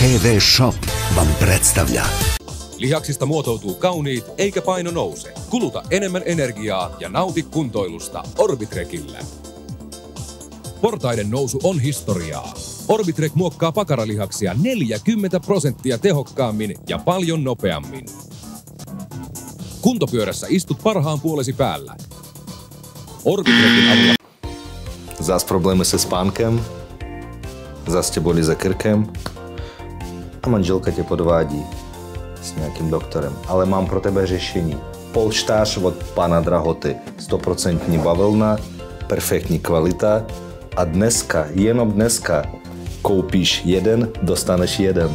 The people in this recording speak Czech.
TV Shop vam predstavlja. Lihaksista muotoutuu kauniit eikä paino nouse. Kuluta enemmän energiaa ja nauti kuntoilusta Orbitrekillä. Portaiden nousu on historiaa. Orbitrek muokkaa pakaralihaksia 40% tehokkaammin ja paljon nopeammin. Kuntopyörässä istut parhaan puolesi päällä. Orbitrekin avulla. Zas problémy se spánkem, zas tě bolí za krkem a manželka tě podvádí s nějakým doktorem. Ale mám pro tebe řešení. Polštář od pana Drahoty. 100% bavlna, perfektní kvalita a dneska, jenom dneska, koupíš jeden, dostaneš jeden.